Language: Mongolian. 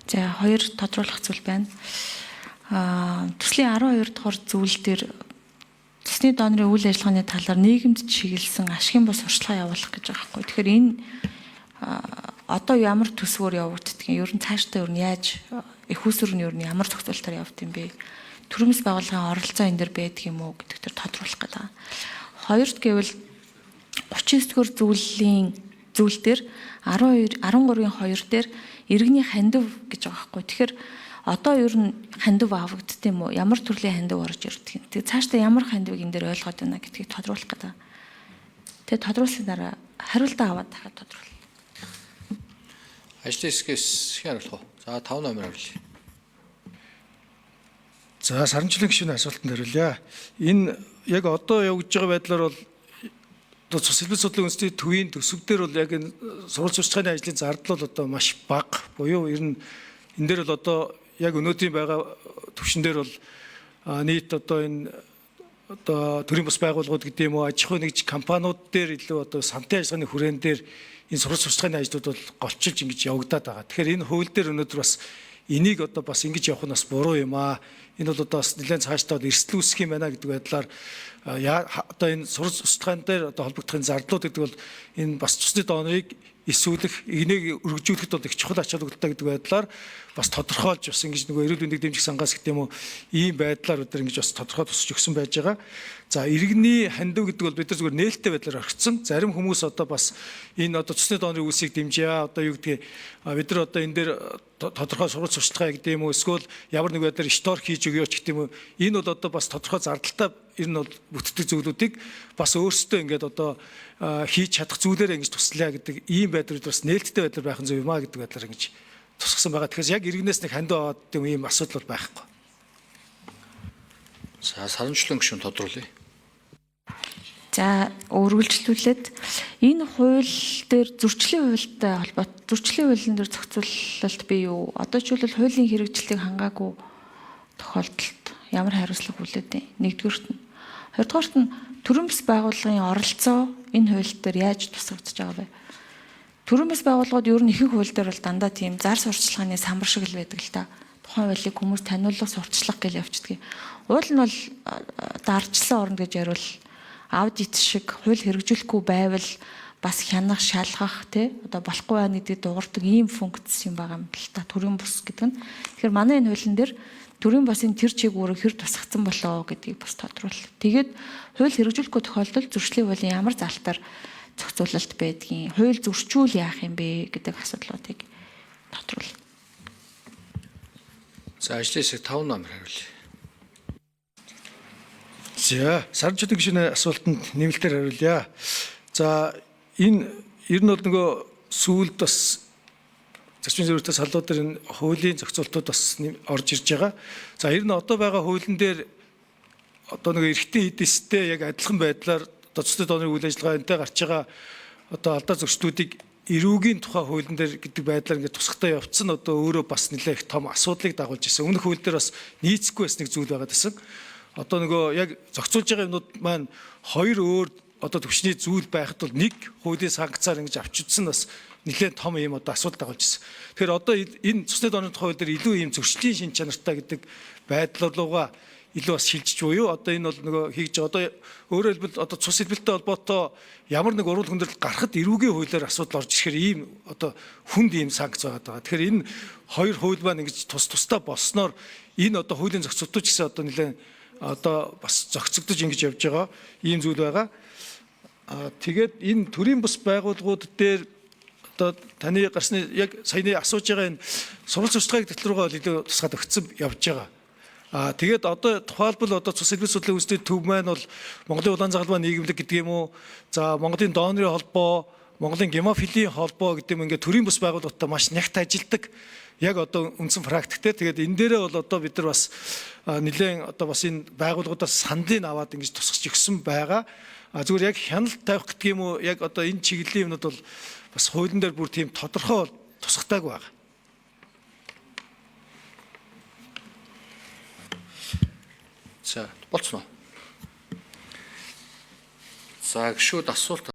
За хоёр тодруулах зүйл байна. Төслийн 12 дугаар зүйл дээр цусны донорын үйл ажиллагааны талаар нийгэмд чиглэсэн ашигын бус сурчлагаа явуулах гэж байгаа байхгүй. Тэгэхээр энэ одоо ямар төсвөөр явагддгийг ер нь цаашдаа ер нь яаж их усүр нь ер нь ямар зохицуулалтаар явд юм бэ? Төрөмс байгууллагын оролцоо энэ дэр байдаг юм уу гэдэг дээр тодруулах гэдэг. Хоёрт гэвэл 39 дугаар зүйл дээр 13-2 дээр иргэний хандив гэж байгаа байхгүй. Тэгэхээр одоо ер нь хандив авагдд юм уу? Ямар төрлийн хандив орж ирдэг юм? Тэгээ цаашдаа ямар хандивыг энэ дээр ойлгоод байна гэдгийг тодруулах гэдэг. Тэгээ тодруулсны дараа хариултаа аваад дахиад тодруулах. Ажлын хэсгээс хариулах уу? За 5 номер хариулъя. За саранчлалын гишүүний асуултанд хариулъя. Энэ яг одоо явагдаж байгаа байдлаар бол одоо цус хэлбэл судлалын үндэсний төвийн төсөвдөр бол яг энэ сурвалж сурчлагын ажлын зардал бол одоо маш бага. Буюу ер нь энэ дээр бол одоо яг өнөөдрийн байгаа түвшин дээр бол нийт одоо энэ одоо төрийн бус байгууллагууд гэдэг юм уу, аж ахуй нэгж компаниуд дээр илүү одоо сантын ажиллагааны хүрээн дээр энэ сурвалж сурчлагын ажлууд бол голчилж ингэж явагдаад байгаа. Тэгэхээр энэ хууль дээр өнөөдөр бас энийг одоо бас ингэж явах нь бас буруу юм аа. Энэ бол одоо бас нэлээд цаашдаа эрсдэл үүсэх юм байна гэдэг байдлаар одоо энэ сурвалж сурчлагын дээр одоо холбогдохын зардлууд гэдэг бол энэ бас цусны донорыг эсвүүлэх, энийг өргөжүүлэхэд бол их чухал ач холбогдолтой гэдэг байдлаар бас тодорхойлж бас ингэж нөгөө эрүүл мэндийг дэмжих сангаас гэдэг юм уу ийм байдлаар өдөр ингэж бас тодорхой тусч өгсөн байж байгаа. За иргэний хандив гэдэг бол бид нар зүгээр нээлттэй байдлаар орхисон. Зарим хүмүүс одоо бас энэ одоо цусны донорын үйлсийг дэмжээ. Одоо юу гэдгийг бид нар одоо энэ дээр тодорхой сурвалж сурчлагаа гэдэг юм уу эсвэл ямар нэг байдлаар штор хийж өгөөч гэдэг юм уу. Энэ бол одоо бас тодорхой зардалтай ер нь бол бүтдэг зүйлүүдийг бас өөрсдөө ингээд одоо хийж чадах зүйлээрээ ингэж туслая гэдэг ийм байдлаар бас нээлттэй байдлаар байх нь зөв юм а гэдэг байдлаар ингэж тусгасан байгаа. Тэгэхээр яг иргэнээс нэг хандив аваад ийм асуудал бол байхгүй. За саранчлалын гишүүн тодруулъя. За өргөлжлүүлээд энэ хууль дээр зөрчлийн хуультай холбоотой зөрчлийн хуулийн дээр зохицуулалт бий юу? Одоо жишээлбэл хуулийн хэрэгжилтийг хангаагүй тохиолдолд ямар хариуцлага хүлээдэг вэ? Нэгдүгüрт нь. Хоёрдугаарт нь төрийн бас байгууллагын оролцоо энэ хууль дээр яаж тусгагдж байгаа вэ? Төрийн бас байгууллагууд ер нь ихэнх хууль дээр бол дандаа тийм зар сурталчилгааны самбар шиг л байдаг л та. Тухайн хуулийг хүмүүс таниулах сурталчлага гэж явчихдаг. Уул нь бол дарчлсан орно гэж яриул аудит шиг хууль хэрэгжүүлэхгүй байвал бас хянах, шалгах тий одоо болохгүй байна гэдэг дуурдаг ийм функц юм байгаа юм л та төрийн бус гэдэг нь. Тэгэхээр манай энэ хуулийн дээр төрийн басын тэр чиг үүрэг хэр тусгацсан болоо гэдгийг бас тодруулах. Тэгээд хууль хэрэгжүүлэхгүй тохиолдолд зөрчлийн хуулийн ямар залтаар зохицуулалт байдгийг, хууль зөрчүүл яах юм бэ гэдэг асуудлуудыг тодруулах. За ажлын хэсэг 5 номер хариулъя. За саранчлалын гишүүний асуултанд нэмэлтээр хариулъя. За энэ ер нь бол нөгөө сүүлд бас зарчмын зөвлөлтөд саллууд дээр энэ хуулийн зохицуултууд бас орж ирж байгаа. За ер нь одоо байгаа хуулийн дээр одоо нөгөө эрхтэн эдэстэй яг адилхан байдлаар одоо цусны донорын үйл ажиллагаа энтэй гарч байгаа одоо алдаа зөрчлүүдийг эрүүгийн тухай хуулийн дээр гэдэг байдлаар ингээд тусахтай явцсан одоо өөрөө бас нэлээд их том асуудлыг дагуулж ирсэн. Өмнөх хууль дээр бас нийцэхгүй бас нэг зүйл байгаад байсан. Одоо нөгөө яг зохицуулж байгаа юмнууд маань хоёр өөр одоо төвчний зүйл байхад бол нэг хуулийн санкцаар ингэж авч үзсэн бас нэлээд том юм одоо асуудал дагуулж ирсэн. Тэгэхээр одоо энэ цусны донорын тухай хууль дээр илүү ийм зөрчлийн шин чанартай гэдэг байдлуугаа илүү бас шилжиж буюу одоо энэ бол нөгөө хийж байгаа одоо өөрөөр хэлбэл одоо цус хэлбэлтэй холбоотой ямар нэг урал хүндрэл гарахад эрүүгийн хуулиар асуудал орж ирэхээр ийм одоо хүнд ийм санкц байгаа. Тэгэхээр энэ хоёр хууль маань ингэж тусдаа болсноор энэ одоо хуулийн зохицуултууд ч гэсэн одоо нэлээд одоо бас зохицогдож ингэж явж байгаа ийм зүйл байгаа. Тэгээд энэ төрийн бус байгууллагууд дээр одоо таны гарсны яг саяны асууж байгаа энэ сурвалж сурчлагын төтөл рүүгээ илүү тусгаад өгсөн явж байгаа. Тэгээд одоо тухайлбал одоо цус хэлбэл судлалын үндэсний төв маань бол Монголын улаан загалмай нийгэмлэг гэдэг юм уу? За Монголын донорын холбоо, Монголын гемофилийн холбоо гэдэг юм ингээд төрийн бус байгууллагуудтай маш нягт ажилдаг. Яг одоо үндсэн практиктэй. Тэгээд энэ дээрээ бол одоо бид нар бас нэлээд одоо бас энэ байгууллагуудаас сандлыг аваад ингэж тусгаж өгсөн байгаа. Зүгээр яг хяналт тавих гэдэг юм уу? Яг одоо энэ чиглэлийн юмнууд бол бас хуулийн дээр бүр тийм тодорхой тусгатаагүй байгаа. За болцсон уу? За гişүүд асуулт